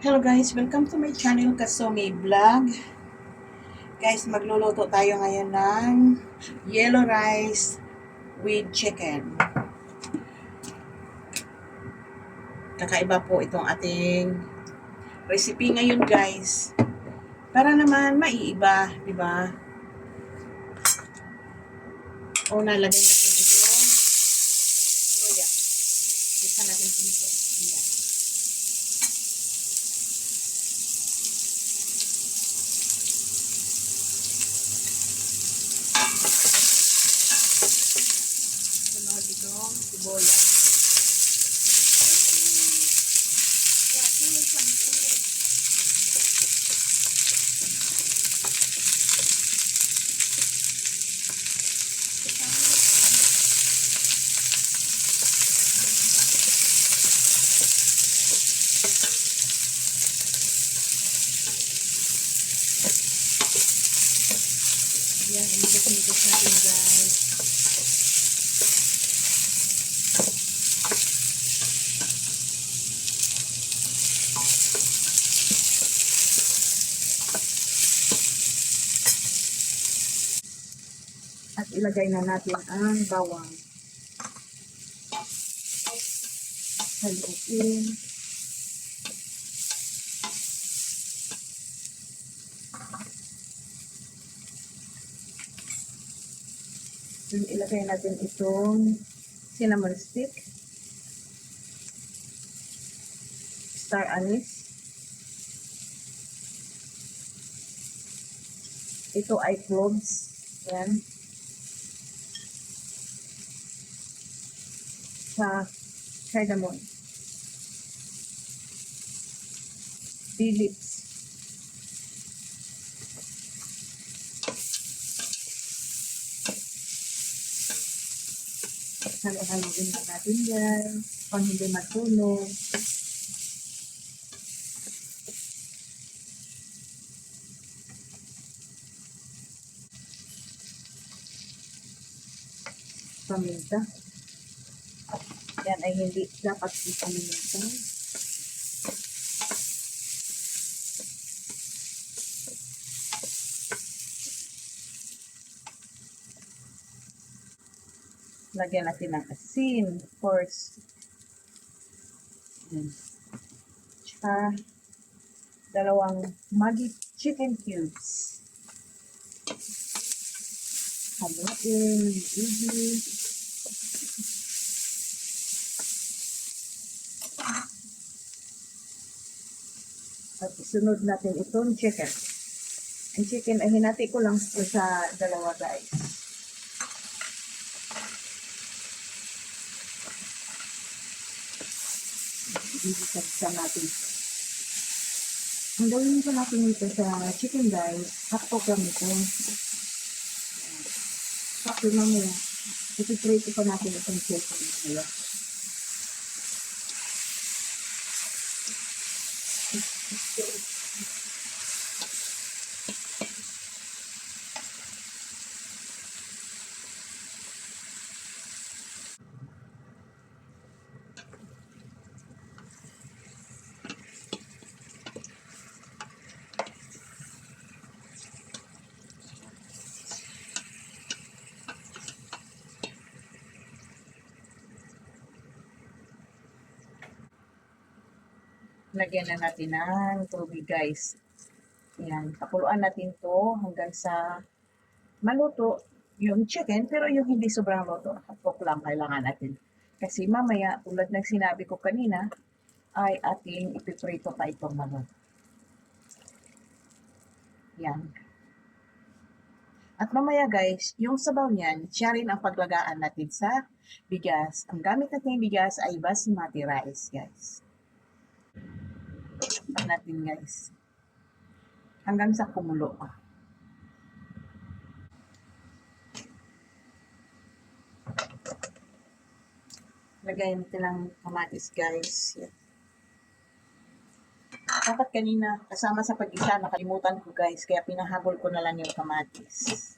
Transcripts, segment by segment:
Hello guys, welcome to my channel Kasome Vlog. Guys, magluluto tayo ngayon ng yellow rice with chicken. Kakaiba po itong ating recipe ngayon guys. Para naman maiiba, di ba? Una, lagay natin itong soya. Bisa natin ito. Ayan. Sunod itong sibuyas. Yan, imikos-mikos natin guys. At ilagay na natin ang bawang. Haluin. Then ilagay natin itong cinnamon stick, star anise. Ito ay cloves. Yan. Sa cardamom. Bay leaves. Halo-haloin na natin yan. Pang hindi matunog. Paminta. Yan ay hindi dapat ipaminta. Lagyan natin ng asin, of course. Tsaka, dalawang Maggi chicken cubes. Haluin, ibig. At isunod natin itong chicken. Ang chicken ay hinati ko lang sa dalawa guys. Ibig natin. Ang gawin ko natin ito sa chicken guys, hotdog lang ito. Sakto na mo. Iti-prito pa natin itong chicken. Ayan. Lagyan na natin ng tubig guys. Ayan, pakuluan natin to hanggang sa maluto yung chicken, pero yung hindi sobrang luto. Hapok lang kailangan natin. Kasi mamaya, tulad ng sinabi ko kanina, ay ating ipiprito pa itong manok. Yan. At mamaya guys, yung sabaw niyan, siya rin ang paglagaan natin sa bigas. Ang gamit natin bigas ay basmati rice guys. Natin guys. Hanggang sa kumulo. Lagay natin ng kamatis guys. Yan. Dapat kanina, kasama sa pag-isa, nakalimutan ko guys, kaya pinahabol ko na lang yung kamatis.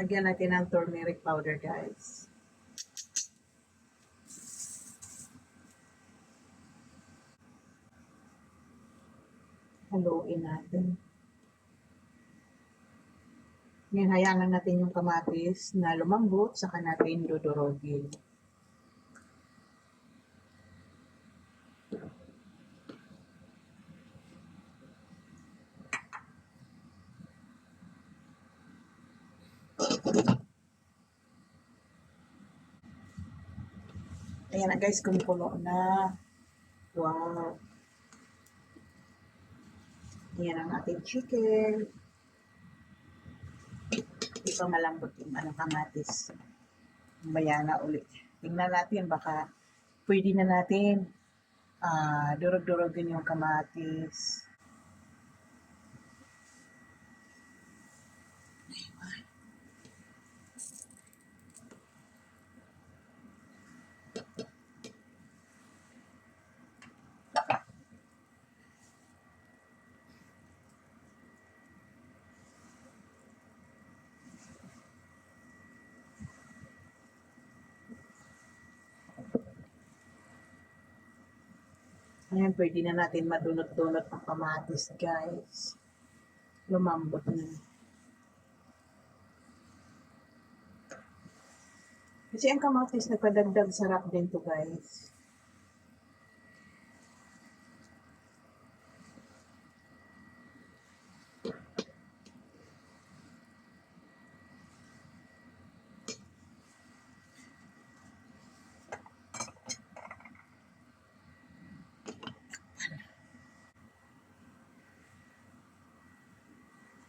Lagyan natin ng turmeric powder, guys. Haluin natin. Ngayon, hayaan lang natin yung kamatis na lumambot, saka natin dudurogin. Ayan na guys, kumukulo na. Wow. Ayan ang ating chicken. Hindi pa malambot yung kamatis. Maya na ulit. Tingnan natin, baka pwede na natin durog-durogin yung kamatis. Ayan, pwede na natin madunot-dunot ang kamatis, guys. Lumambot na. Kasi ang kamatis nagpadagdag sarap din to, guys.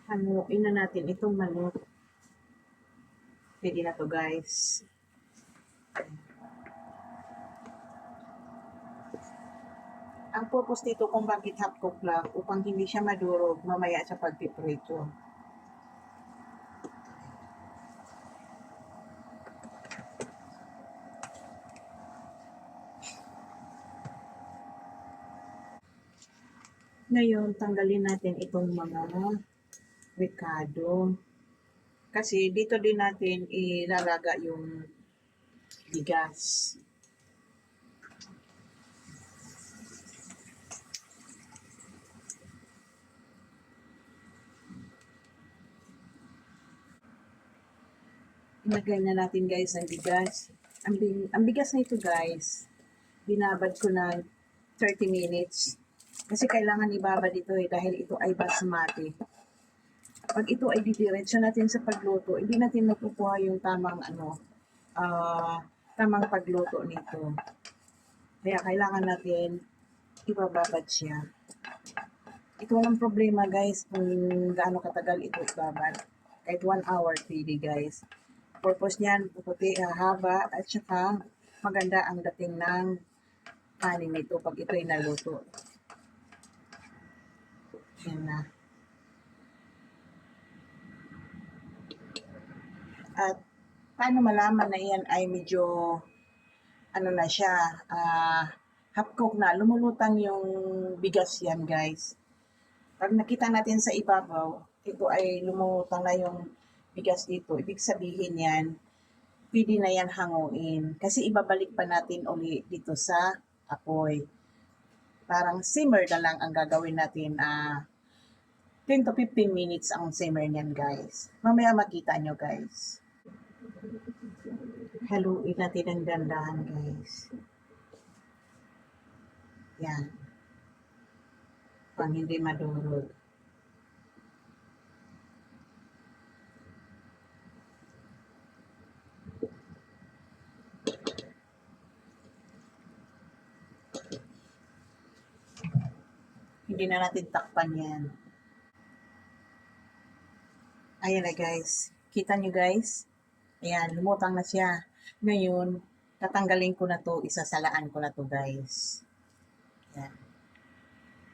Haluin na natin itong manok. Pwede na to, guys. Ang purpose dito kung bakit half cook lang, upang hindi siya madurog mamaya sa pagpiprito. Ngayon, tanggalin natin itong mga ricado. Kasi dito din natin ilalaga yung bigas. Ilagay na natin guys ang bigas. Ang bigas na ito guys, binabad ko na 30 minutes. Kasi kailangan ibabad ito dahil ito ay basmati. Pag ito ay didiretso natin sa pagluto, hindi natin makukuha yung tamang pagluto nito. Kaya kailangan natin ibababad siya. Ito walang problema guys kung gaano katagal ito ibabad. Kahit 1 hour pwede guys. Purpose niyan, puputi, haba, at saka maganda ang dating ng kanin nito pag ito ay naluto. Yan na. At paano malaman na yan ay medyo na siya, half cook na, lumulutang yung bigas yan guys. Pag nakita natin sa ibabaw, ito ay lumulutang na yung bigas dito. Ibig sabihin yan, pwede na yan hanguin. Kasi ibabalik pa natin uli dito sa apoy. Parang simmer na lang ang gagawin natin. 10 to 15 minutes ang simmer niyan guys. Mamaya makita nyo guys. Haluin natin ang dandahan guys. Yan. Pang hindi madurog. Hindi na natin takpan yan. Ayan na guys. Kita nyo guys? Ayan, lumutang na siya. Ngayon, tatanggalin ko na to, isasalaan ko na to guys. Ayan.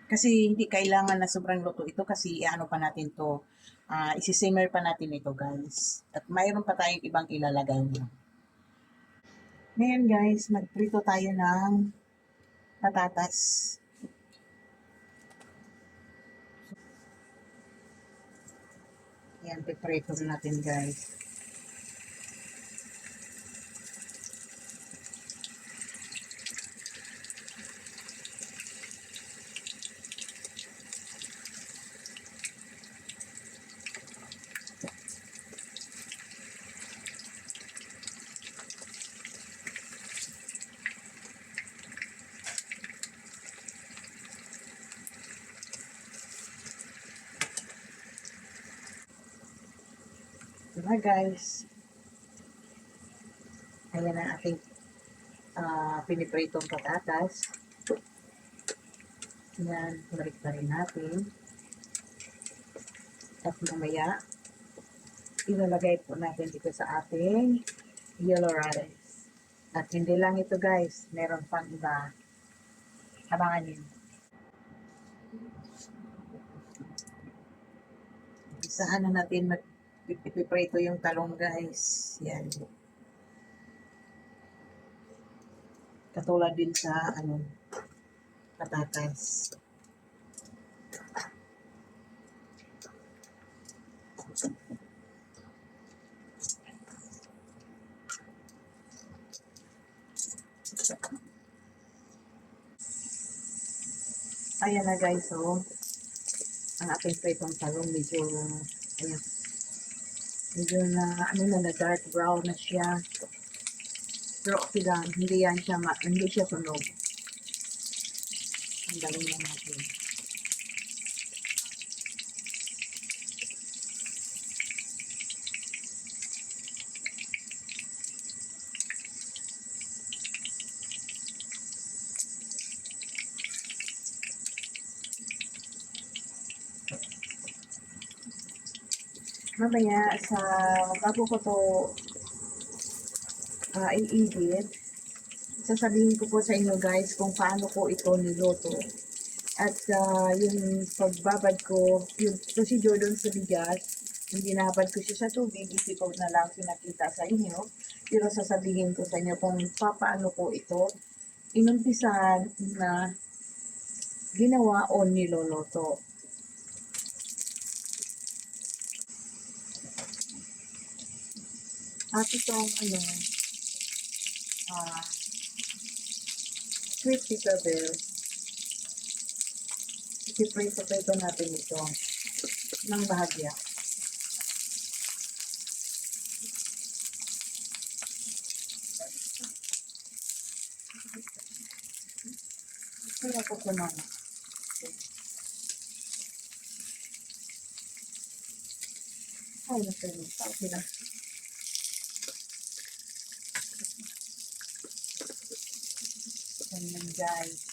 Kasi hindi kailangan na sobrang luto ito kasi ano pa natin to, isi-simmer pa natin ito guys. At mayroon pa tayong ibang ilalagay niyo. Ngayon guys, magprito tayo ng patatas. Ayan, piprito natin guys. Ito na guys. Ayan ang ating pinipritong patatas. Yan, balik na rin natin. At mamaya, ilalagay po natin dito sa ating yellow rice. At hindi lang ito guys, meron pang iba. Abangan nyo. Isahan na natin ipiprito yung talong guys. Yan. Katulad din sa patatas. Ayan na guys, so ang ating pritong talong medyo ayan, medyo na dark brown na siya. Pero okay lang, hindi siya sunog. Ang galing na natin. Mamaya, bago ko to i-edit, sasabihin ko po sa inyo guys kung paano ko ito niluto. At yung pagbabad ko, yung procedure doon sa bigas, yung binabad ko siya sa tubig, hindi ko na lang pinakita sa inyo. Pero sasabihin ko sa inyo kung paano ko ito inumpisan na ginawa o niloloto. At itong sweet potato bells, ipiprito natin ito ng bahagya. Kaya ko ito naman. Ay, natin. Okay na. Ganyan guys.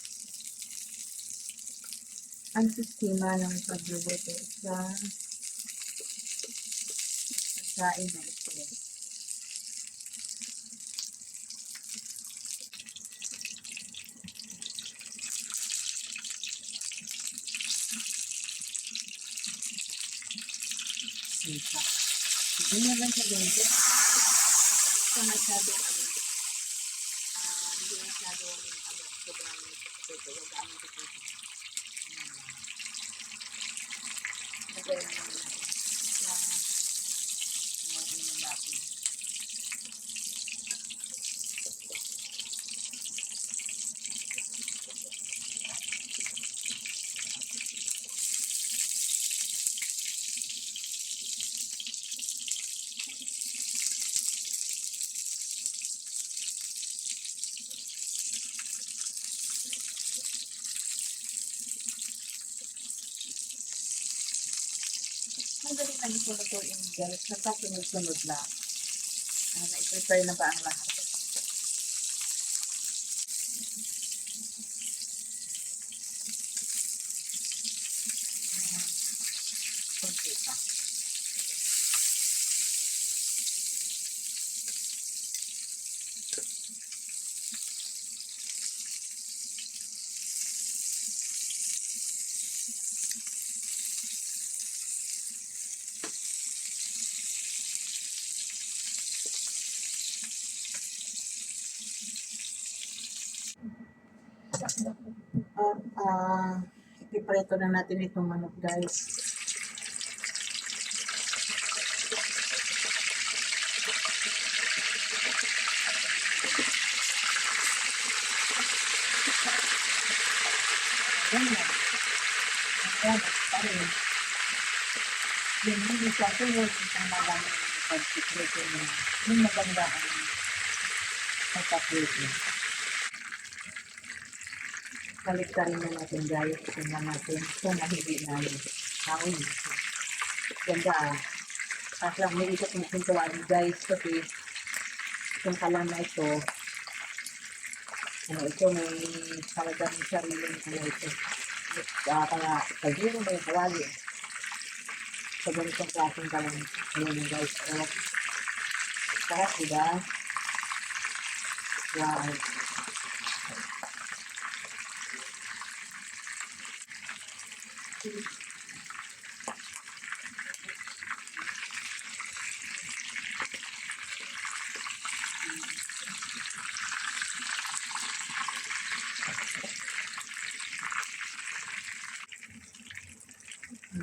Ang sistema ng pagluluto sa pagkain na ito. Sika. Hindi na lang siya ganito. Ito masyadong hindi masyadong sobrang ito. Huwag ang ito. Lagay na naman natin. Mag-inom natin. Magaling na ito lutuin guys. Nagkasunod-sunod lang. Na-prepare na ba ang lahat? Kunti pa. At ipipreto na natin itong manok guys. Yan lang. Ayan, parin. Yung hindi siya tulog, isang malang pag-ipreto niya. Yung maganda ang pagkapreto. Baliktarin na natin guys. Tingnan natin kung mahili namin. Ganda ah. Tapos lang, may ikot ng pintuan guys kasi itong kalan na ito, ano ito, may talagang sariling ano ito. Para kagiro may kawali. Sa ganitong klaseng kalan. Ayan guys. So, sarap diba? Wow.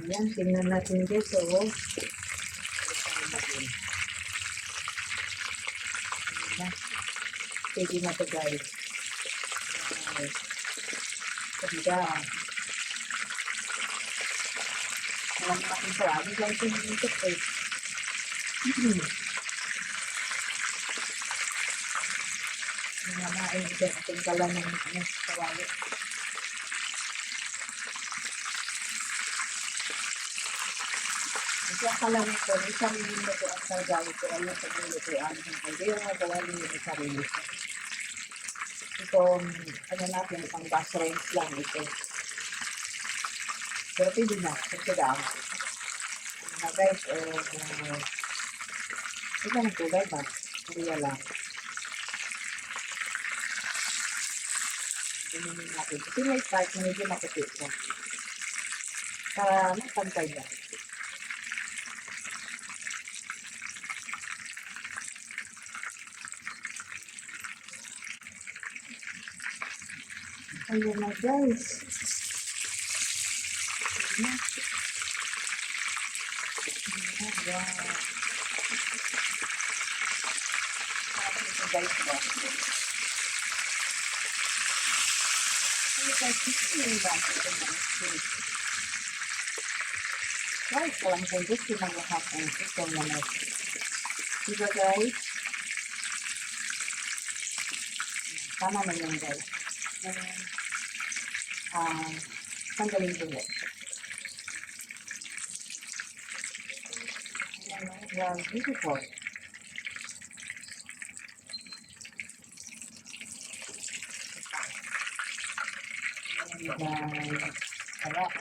Ayan, tingnan natin dito. Ayan. Pwede na ito guys. Wow. Ganda. Alam natin ito ah. Bigyan ito yung ikot eh. Yung mga naibigan ating kala ng ano, kawali. Kasi ang kala nito, isang minuto ang sargali ko. Alam sa minuto ang hindi yung magawa niyo yung sarili ko. Ito, ano natin, isang bus range lang ito. Pero pwede na, ito daw. Ano na guys, ito na tubay ba? Kuriya lang. Ganyan natin. Ito may part na medyo maputi siya. Para mapantay ba? Ayan na guys. Ayan. Wow. Sarap nito guys ba? Ano guys, gusto nyo ba? Ito na. Guys, walang kong gusto ng lahat ng ito naman. Diba guys? Tama na yan guys. Tanggalin ko mo. Wow, beautiful. And, sarap.